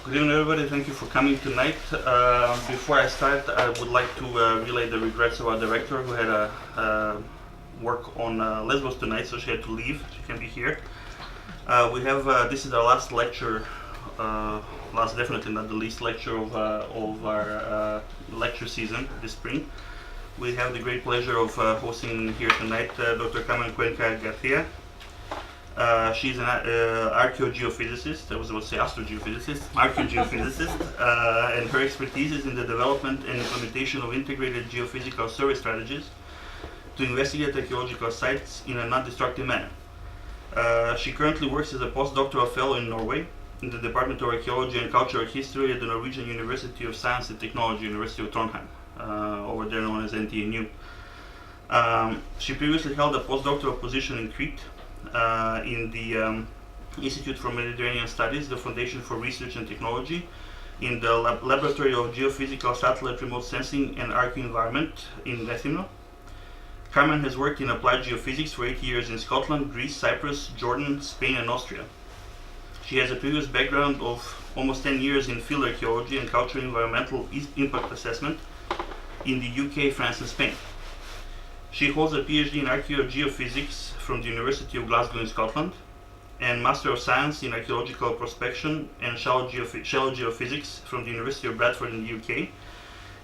Good evening, everybody. Thank you for coming tonight. Before I start, I would like to relay the regrets of our director who had a work on Lesbos tonight, so she had to leave. She can't be here. We have this is our last lecture, last definitely not the least lecture of our lecture season this spring. We have the great pleasure of hosting here tonight Dr. Carmen Cuenca Garcia. She's an archaeogeophysicist, I was about to say astrogeophysicist, archaeogeophysicist, and her expertise is in the development and implementation of integrated geophysical survey strategies to investigate archaeological sites in a non-destructive manner. She currently works as a postdoctoral fellow in Norway in the Department of Archaeology and Cultural History at the Norwegian University of Science and Technology, University of Trondheim, over there known as NTNU. She previously held a postdoctoral position in Crete, in the Institute for Mediterranean Studies, the Foundation for Research and Technology, in the Laboratory of Geophysical Satellite Remote Sensing and Archaeoenvironment in Athens. Carmen has worked in applied geophysics for 8 years in Scotland, Greece, Cyprus, Jordan, Spain and Austria. She has a previous background of almost 10 years in field archaeology and cultural environmental impact assessment in the UK, France and Spain. She holds a PhD in archaeogeophysics from the University of Glasgow in Scotland and Master of Science in Archaeological Prospection and Shallow Geophysics from the University of Bradford in the UK,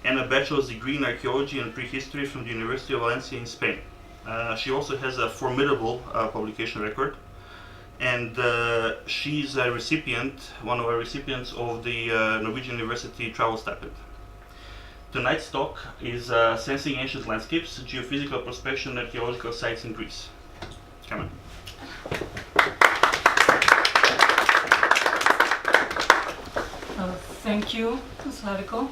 and a bachelor's degree in archaeology and prehistory from the University of Valencia in Spain. She also has a formidable publication record, and she's a recipient, one of our recipients of the Norwegian University Travel Stipend. Tonight's talk is Sensing Ancient Landscapes, Geophysical Prospection and Archaeological Sites in Greece. Come on. Thank you, Sariko.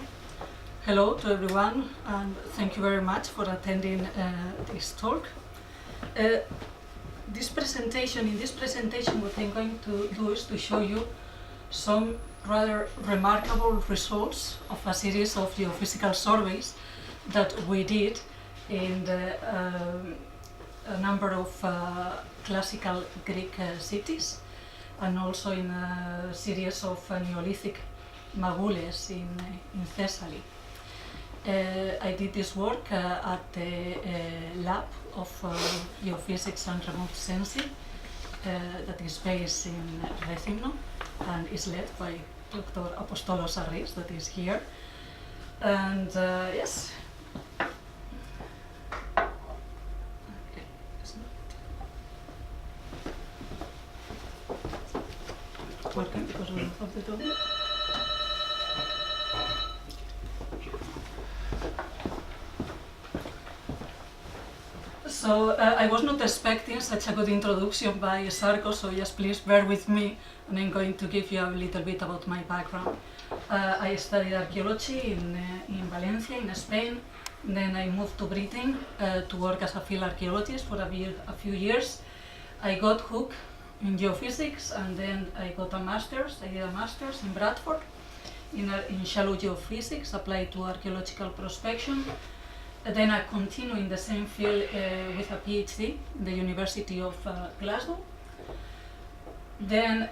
Hello to everyone, and thank you very much for attending this talk. In this presentation, what I'm going to do is to show you some rather remarkable results of a series of geophysical surveys that we did in a number of classical Greek cities, and also in a series of Neolithic Modulus in Thessaly. I did this work at the lab of geophysics and remote sensing that is based in Rethymno and is led by Dr. Apostolos Arris, that is here. And yes. Okay, it's not working because we don't have the door. So I was not expecting such a good introduction by Sarko, so just please bear with me, and I'm going to give you a little bit about my background. I studied archaeology in Valencia, in Spain. Then I moved to Britain to work as a field archaeologist for a few years. I got hooked in geophysics, and then I got a master's. I did a master's in Bradford in shallow geophysics applied to archaeological prospection. Then I continued in the same field with a PhD in the University of Glasgow. Then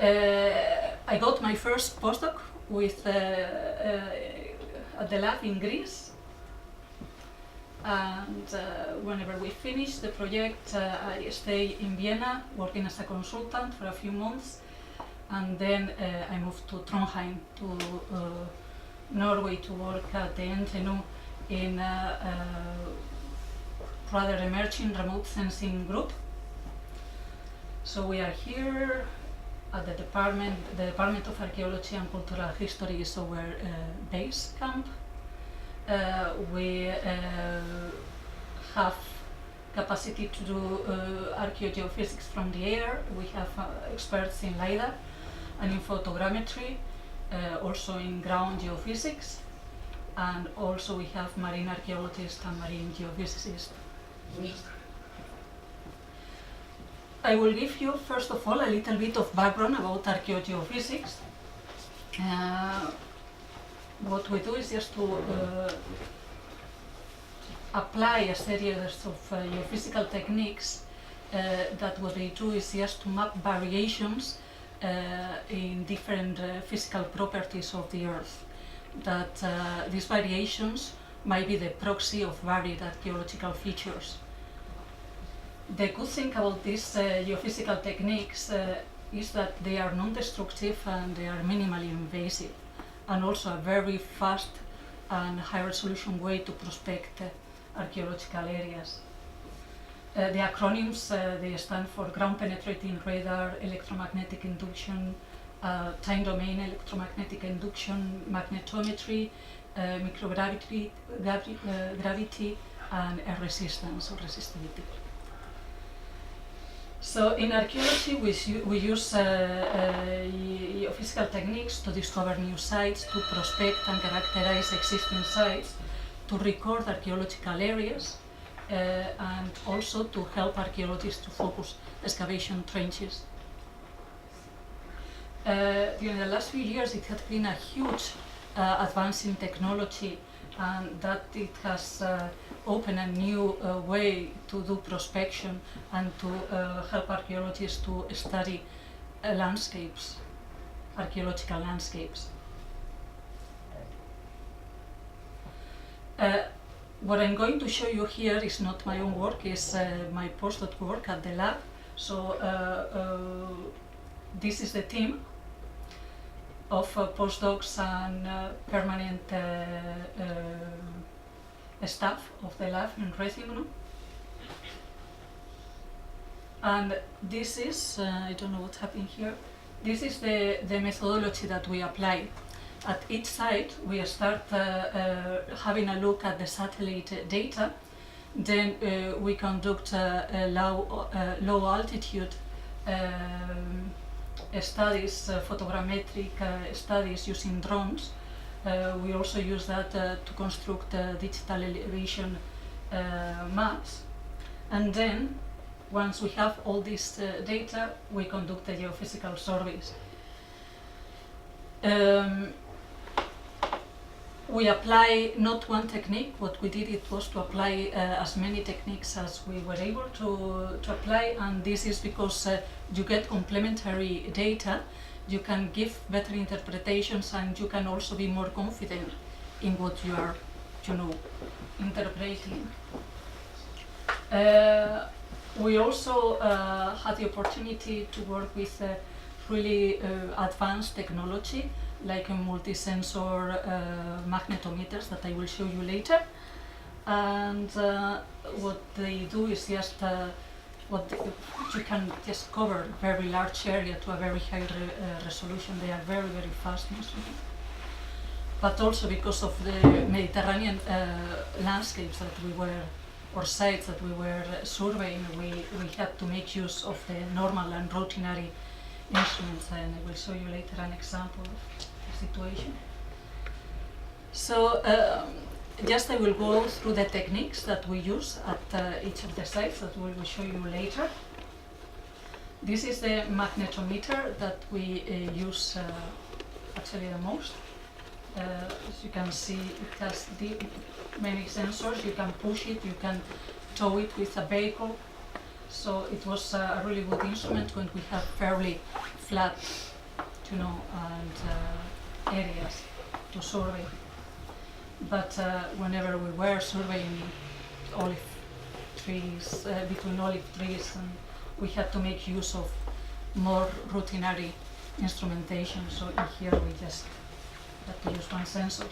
I got my first postdoc with, at the lab in Greece. And whenever we finished the project, I stayed in Vienna working as a consultant for a few months. And then I moved to Trondheim, to Norway, to work at the NTNU in a rather emerging remote sensing group. So we are here at the Department of Archaeology and Cultural History is our base camp. We have capacity to do archaeogeophysics from the air. We have experts in LiDAR and in photogrammetry, also in ground geophysics. And also we have marine archaeologists and marine geophysicists. I will give you, first of all, a little bit of background about archaeogeophysics. What we do is just to apply a series of geophysical techniques that what they do is just to map variations in different physical properties of the Earth, that these variations might be the proxy of varied archaeological features. The good thing about these geophysical techniques is that they are non-destructive and they are minimally invasive, and also a very fast and high-resolution way to prospect archaeological areas. The acronyms, they stand for ground-penetrating radar, electromagnetic induction, time domain electromagnetic induction, magnetometry, microgravity, gravity, and air resistance or resistivity. So in archaeology, we use geophysical techniques to discover new sites, to prospect and characterize existing sites, to record archaeological areas, and also to help archaeologists to focus excavation trenches. During the last few years, it has been a huge advance in technology, and that it has opened a new way to do prospection and to help archaeologists to study landscapes, archaeological landscapes. What I'm going to show you here is not my own work, it's my postdoc work at the lab. So this is the team of postdocs and permanent staff of the lab in Rethymno. And this is, I don't know what's happening here, this is the methodology that we apply. At each site, we start having a look at the satellite data. Then we conduct low altitude studies, photogrammetric studies using drones. We also use that to construct digital elevation maps. And then, once we have all this data, we conduct the geophysical surveys. We apply not one technique. What we did, it was to apply as many techniques as we were able to apply, and this is because you get complementary data, you can give better interpretations, and you can also be more confident in what you are, interpreting. We also had the opportunity to work with really advanced technology, like multi-sensor magnetometers that I will show you later. And what they do is just you can just cover very large area to a very high resolution. They are very, very fast instruments. But also because of the Mediterranean landscapes that we were, or sites that we were surveying, we had to make use of the normal and routinary instruments, and I will show you later an example of the situation. So just I will go through the techniques that we use at each of the sites that we will show you later. This is the magnetometer that we use actually the most. As you can see, it has many sensors. You can push it, you can tow it with a vehicle. So it was a really good instrument when we have fairly flat, and areas to survey. But whenever we were surveying olive trees, between olive trees, and we had to make use of more routinary instrumentation. So in here we just had to use one sensor.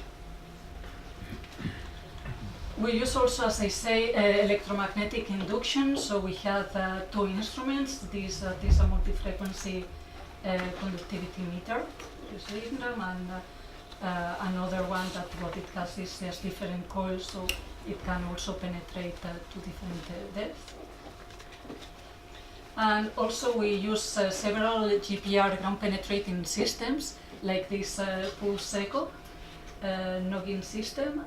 We use also, as I say, electromagnetic induction. So we have two instruments. This is a multi-frequency conductivity meter, and another one that what it has is just different coils, so it can also penetrate to different depths. And also we use several GPR ground-penetrating systems, like this Pulse Echo noggin system,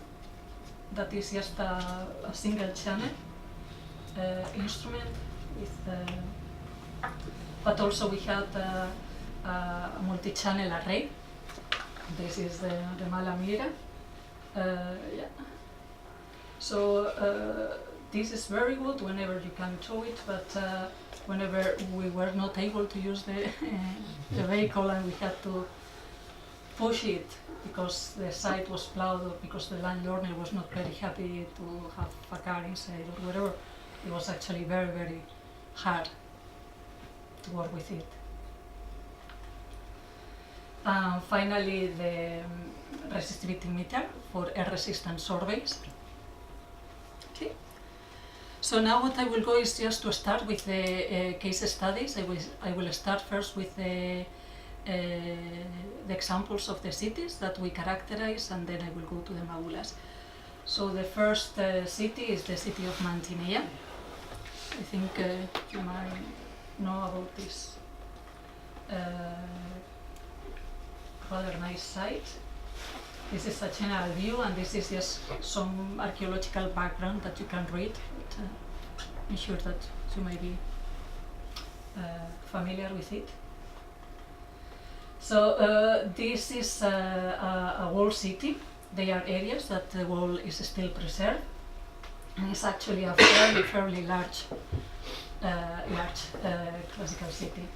that is just a single channel instrument with, but also we had a multi-channel array. This is the Malamira. Yeah. So this is very good whenever you can tow it, but whenever we were not able to use the vehicle and we had to push it because the site was plowed or because the landowner was not very happy to have a car inside or whatever. It was actually very, very hard to work with it. Finally, the resistivity meter for air-resistant surveys. Okay. So now what I will go is just to start with the case studies. I will start first with the examples of the cities that we characterize, and then I will go to the modulas. So the first city is the city of Mantinea. I think you might know about this rather nice site. This is a general view, and this is just some archaeological background that you can read. But, I'm sure that you may be familiar with it. So this is a walled city. They are areas that the wall is still preserved, and it's actually a fairly large classical city.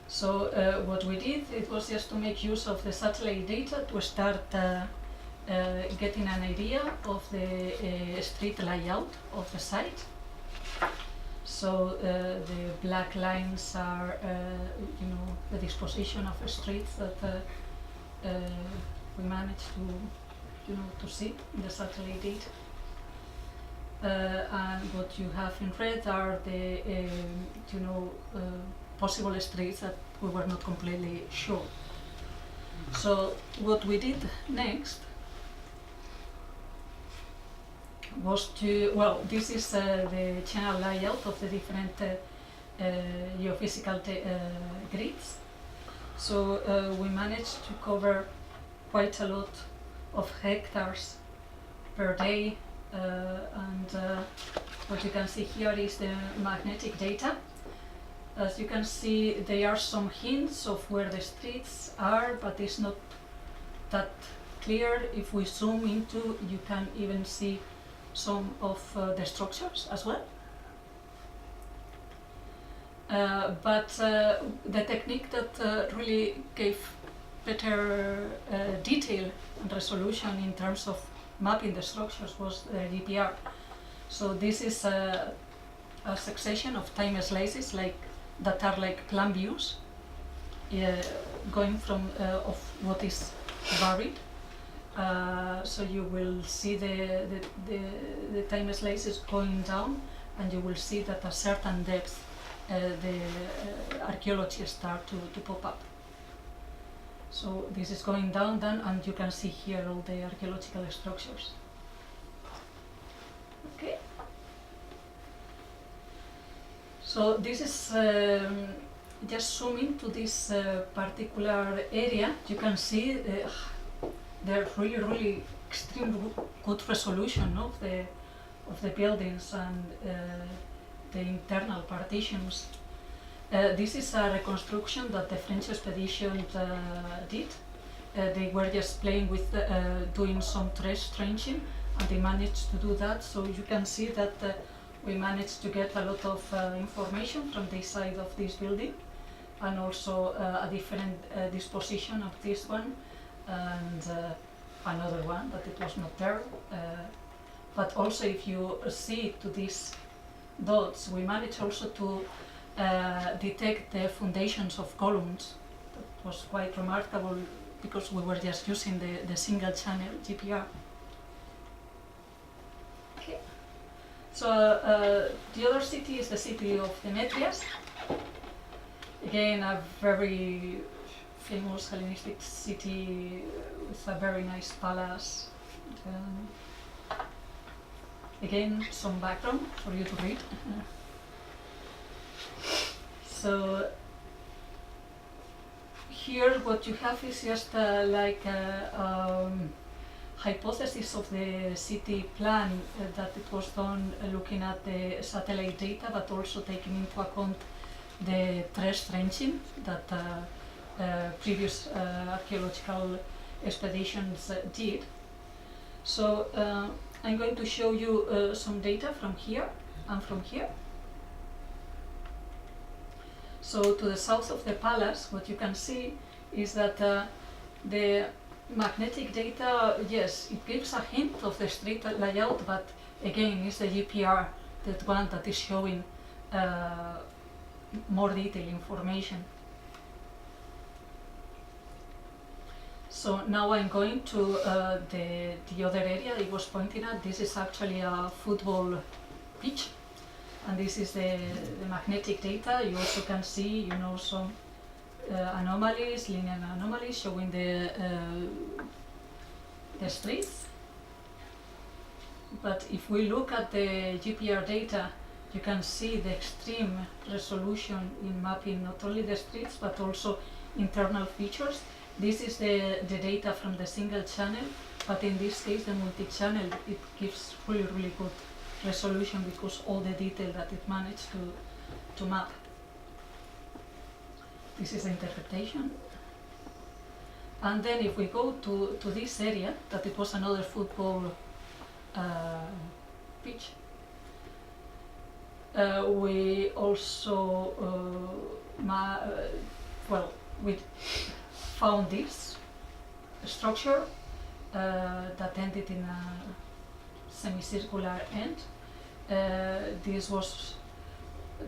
So what we did, it was just to make use of the satellite data to start getting an idea of the street layout of the site. So the black lines are, the disposition of the streets that we managed to see in the satellite data. And what you have in red are the, possible streets that we were not completely sure. So what we did next was to, this is the general layout of the different geophysical grids. So we managed to cover quite a lot of hectares per day, and what you can see here is the magnetic data. As you can see, there are some hints of where the streets are, but it's not that clear. If we zoom into, you can even see some of the structures as well. But the technique that really gave better detail and resolution in terms of mapping the structures was the GPR. So this is a succession of time slices that are like plan views, going from of what is buried. So you will see the time slices going down, and you will see that at a certain depth the archaeology start to pop up. So this is going down, and you can see here all the archaeological structures. Okay. So this is just zoom into this particular area. You can see there's really extreme good resolution of the buildings and the internal partitions. This is a reconstruction that the French expedition did. They were just playing with doing some trash trenching, and they managed to do that. So you can see that we managed to get a lot of information from this side of this building, and also a different disposition of this one, and another one, but it was not there. But also, if you see to these dots, we managed also to detect the foundations of columns. That was quite remarkable because we were just using the single channel GPR. Okay. So the other city is the city of Demetrius. Again, a very famous Hellenistic city with a very nice palace. Again, some background for you to read. So here what you have is just hypothesis of the city plan that it was done looking at the satellite data, but also taking into account the trash trenching that previous archaeological expeditions did. So I'm going to show you some data from here. and from here. So to the south of the palace, what you can see is that the magnetic data, yes, it gives a hint of the street layout, but again, it's the GPR, that one that is showing more detailed information. So now I'm going to the other area I was pointing at. This is actually a football pitch, and this is the magnetic data. You also can see, some anomalies, linear anomalies showing the streets. But if we look at the GPR data, you can see the extreme resolution in mapping not only the streets but also internal features. This is the data from the single channel, but in this case the multi-channel, it gives really good resolution because all the detail that it managed to map. This is the interpretation. And then if we go to this area, that it was another football pitch, we also we found this structure that ended in a semicircular end. This was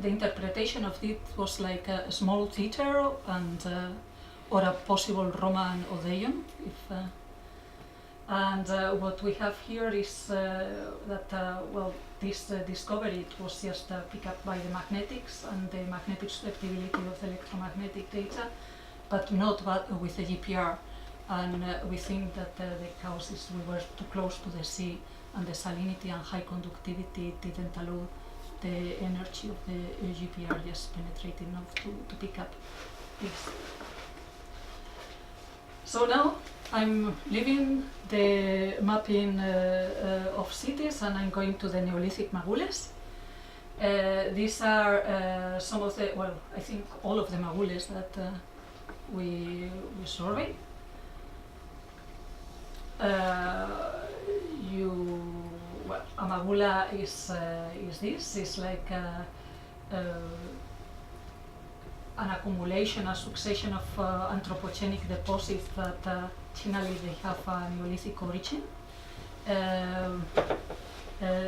the interpretation of it was like a small theater and or a possible Roman Odeon. What we have here is that this discovery, it was just picked up by the magnetics and the magnetic susceptibility of the electromagnetic data, but not with the GPR. And we think that the cause is we were too close to the sea, and the salinity and high conductivity didn't allow the energy of the GPR just penetrate enough to pick up this. So now I'm leaving the mapping of cities, and I'm going to the Neolithic Modulus. These are some of the, I think all of the Modulus that we surveyed. A Modula is this. It's like an accumulation, a succession of anthropogenic deposits that generally they have a Neolithic origin.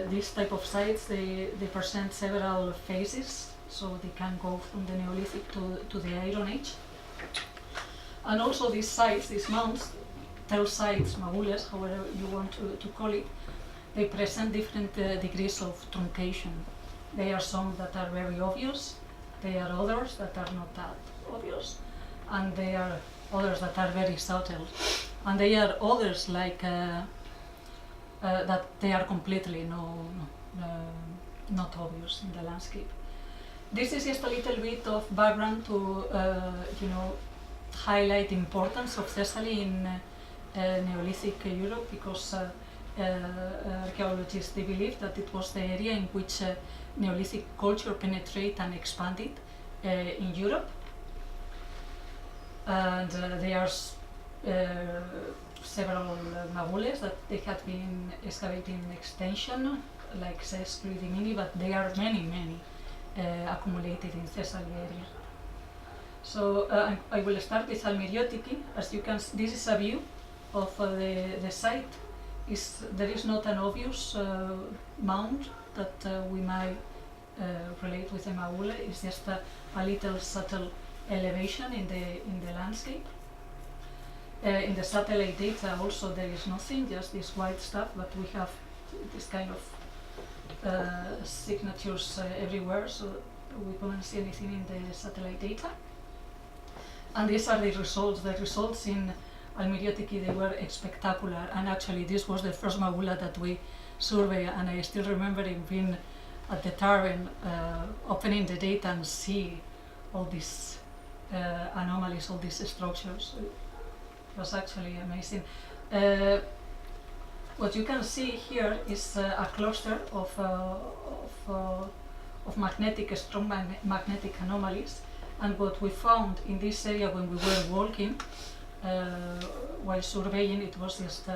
These type of sites, they present several phases, so they can go from the Neolithic to the Iron Age. And also these sites, these mounds, tell sites, Modulus, however you want to call it, they present different degrees of truncation. There are some that are very obvious, there are others that are not that obvious, and there are others that are very subtle. And there are others like that they are completely not obvious in the landscape. This is just a little bit of background to highlight the importance of Thessaly in Neolithic Europe, because archaeologists, they believe that it was the area in which Neolithic culture penetrated and expanded in Europe. And there are several Modulus that they had been excavated in extension, like Sesclu Dimini, but there are many accumulated in Thessaly area. So I will start with Almiriotiki. As you can see, this is a view of the site. There is not an obvious mound that we might relate with the Modula. It's just a little subtle elevation in the landscape. In the satellite data also there is nothing, just this white stuff, but we have this kind of signatures everywhere, so we couldn't see anything in the satellite data. And these are the results. The results in Almiriotiki, they were spectacular, and actually this was the first Modula that we surveyed, and I still remember being at the tavern, opening the data and see all these anomalies, all these structures. It was actually amazing. What you can see here is a cluster of strong magnetic anomalies, and what we found in this area when we were walking while surveying, it was just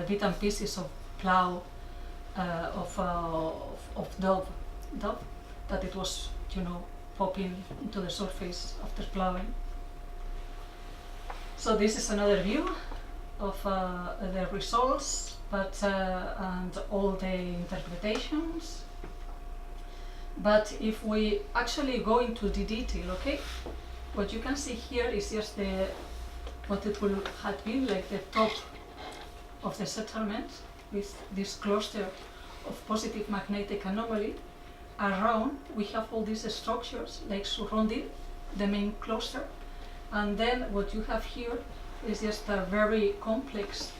bits and pieces of plow of dove dove, that it was, popping into the surface after plowing. So this is another view of the results, and all the interpretations. But if we actually go into the detail, okay, what you can see here is just what it will have been like the top of the settlement with this cluster of positive magnetic anomaly. Around we have all these structures like surrounding the main cluster, and then what you have here is just a very complex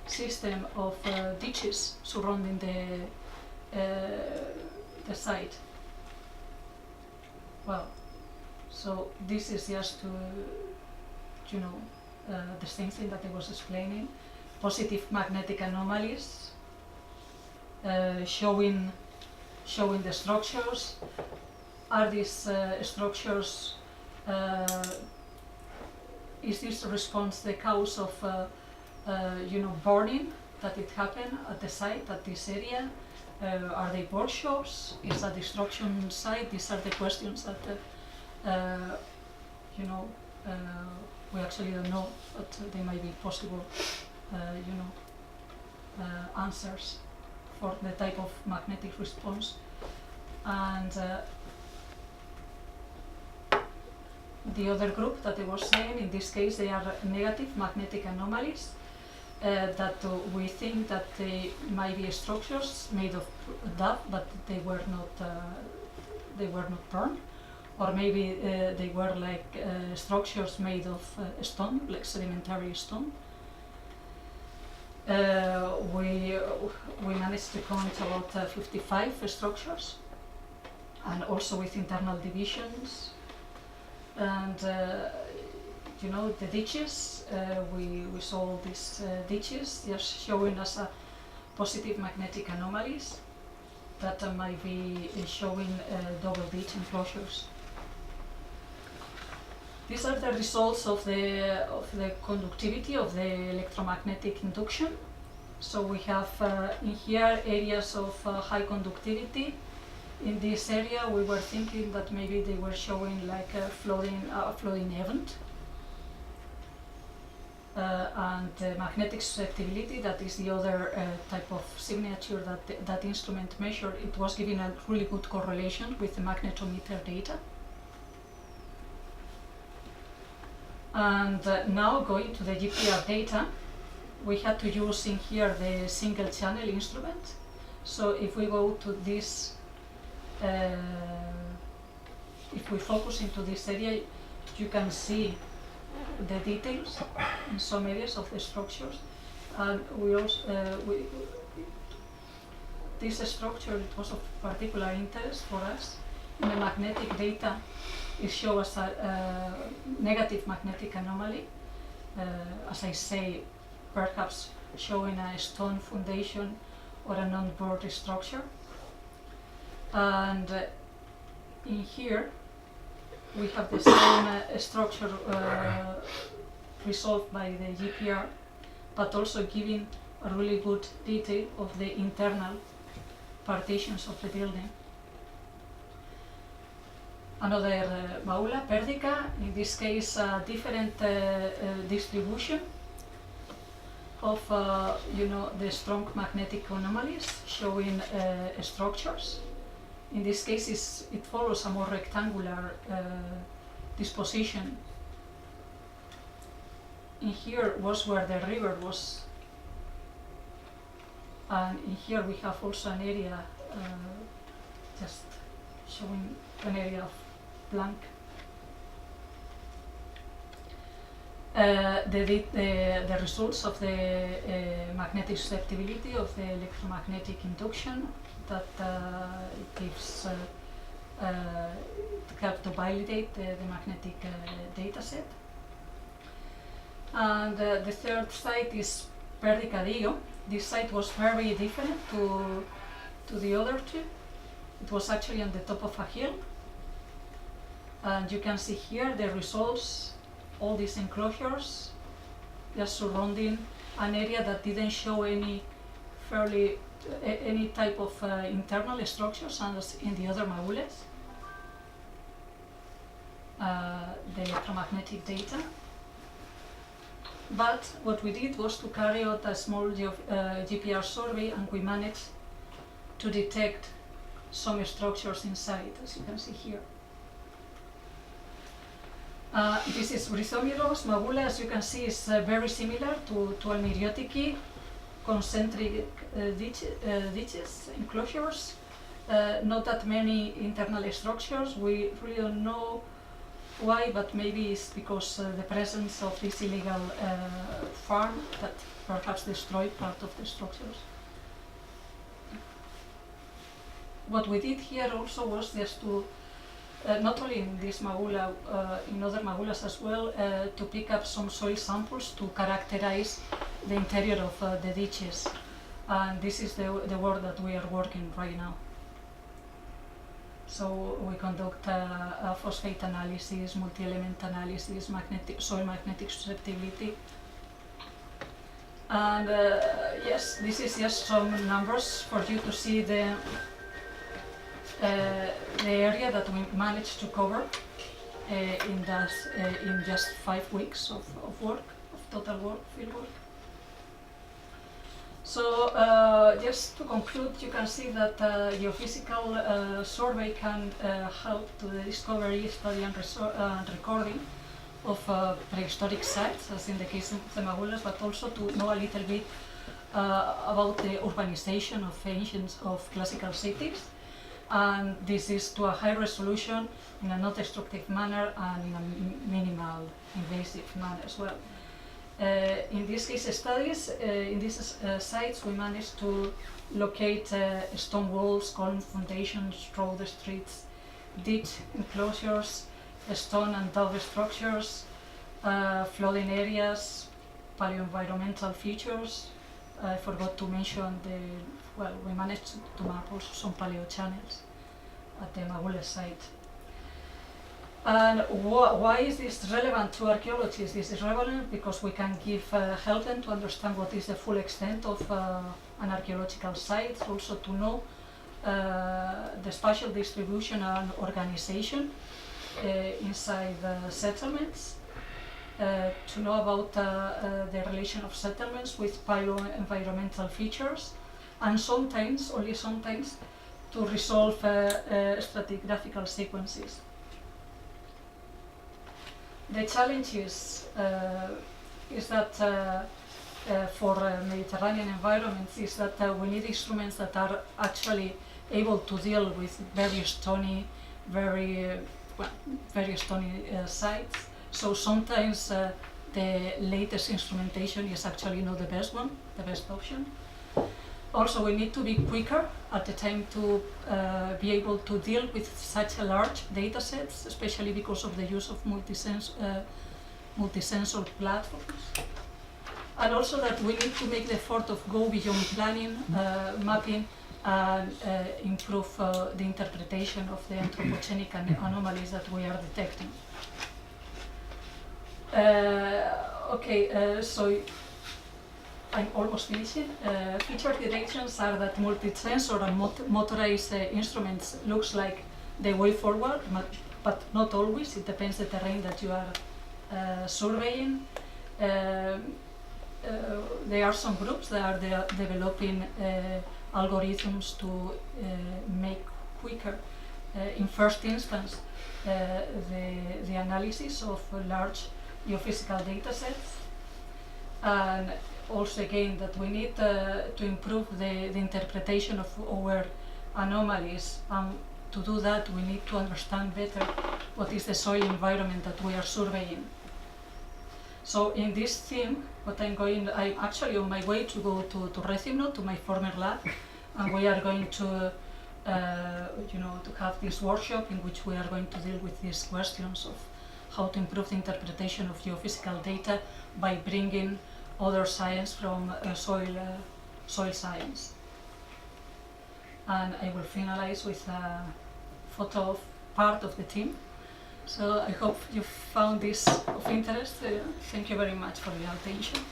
system of ditches surrounding the site. Well, so this is just to, the same thing that I was explaining. Positive magnetic anomalies, showing the structures. Are these structures, is this response the cause of burning that it happened at the site, at this area? Are they workshops? Is a destruction site? These are the questions that we actually don't know, but they might be possible answers for the type of magnetic response. And the other group that I was saying, in this case they are negative magnetic anomalies, that we think that they might be structures made of dove, but they were not burned, or maybe they were like structures made of stone, like sedimentary stone. We managed to count about 55 structures, and also with internal divisions. And the ditches, we saw these ditches just showing us positive magnetic anomalies that might be showing double ditch enclosures. These are the results of the conductivity of the electromagnetic induction. So we have in here areas of high conductivity. In this area we were thinking that maybe they were showing like a flooding event. And magnetic susceptibility, that is the other type of signature that instrument measured. It was giving a really good correlation with the magnetometer data. And now going to the GPR data, we had to use in here the single channel instrument. So if we go to this, if we focus into this area, you can see the details in some areas of the structures. And we also, this structure, it was of particular interest for us. In the magnetic data, it shows us a negative magnetic anomaly, as I say, perhaps showing a stone foundation or a non-burned structure. And in here we have the same structure resolved by the GPR, but also giving a really good detail of the internal partitions of the building. Another baula, Perdica, in this case a different distribution of the strong magnetic anomalies showing structures. In this case it follows a more rectangular disposition. In here was where the river was, and in here we have also an area just showing an area of blank. The results of the magnetic susceptibility of the electromagnetic induction, that it gives help to validate the magnetic data set. And the third site is Perdicadillo. This site was very different to the other two. It was actually on the top of a hill, and you can see here the results, all these enclosures just surrounding an area that didn't show any fairly any type of internal structures as in the other magules. The electromagnetic data. But what we did was to carry out a small GPR survey, and we managed to detect some structures inside, as you can see here. This is Rhizomiros magula, as you can see, is very similar to Almyriotici, concentric ditches, enclosures. Not that many internal structures. We really don't know why, but maybe it's because the presence of this illegal farm that perhaps destroyed part of the structures. What we did here also was just to, not only in this magula, in other magulas as well, to pick up some soil samples to characterize the interior of the ditches. And this is the work that we are working right now. So we conduct a phosphate analysis, multi-element analysis, soil magnetic susceptibility. And yes, this is just some numbers for you to see the area that we managed to cover in just 5 weeks of work, of total work, field work. So just to conclude, you can see that geophysical survey can help to the discovery, study and recording of prehistoric sites, as in the case of the magulas, but also to know a little bit about the urbanization of classical cities. And this is to a high resolution in a not destructive manner and in a minimal invasive manner as well. In these case studies, in these sites, we managed to locate stone walls, column foundations, road streets, ditch enclosures, stone and dove structures, flooding areas, paleoenvironmental features. I forgot to mention we managed to map also some paleo channels at the Magule site. And why is this relevant to archaeologists? This is relevant because we can help them to understand what is the full extent of an archaeological site, also to know the spatial distribution and organization inside the settlements, to know about the relation of settlements with paleo-environmental features, and sometimes, only sometimes, to resolve stratigraphical sequences. The challenge is that for Mediterranean environments is that we need instruments that are actually able to deal with very stony sites. So sometimes the latest instrumentation is actually not the best one, the best option. Also, we need to be quicker at the time to be able to deal with such a large data sets, especially because of the use of multi-sensor platforms. And also that we need to make the effort of go beyond planning, mapping, and improve the interpretation of the anthropogenic anomalies that we are detecting. So I'm almost finishing. Future directions are that multi-sensor and motorized instruments looks like the way forward, but not always. It depends the terrain that you are surveying. There are some groups that are developing algorithms to make quicker, in first instance, the analysis of large geophysical data sets. And also again that we need to improve the interpretation of our anomalies. To do that, we need to understand better what is the soil environment that we are surveying. So in this theme, I'm actually on my way to go to Rethymno, to my former lab, and we are going to to have this workshop in which we are going to deal with these questions of how to improve the interpretation of geophysical data by bringing other science from soil science. And I will finalize with a photo of part of the team. So I hope you found this of interest. Thank you very much for your attention.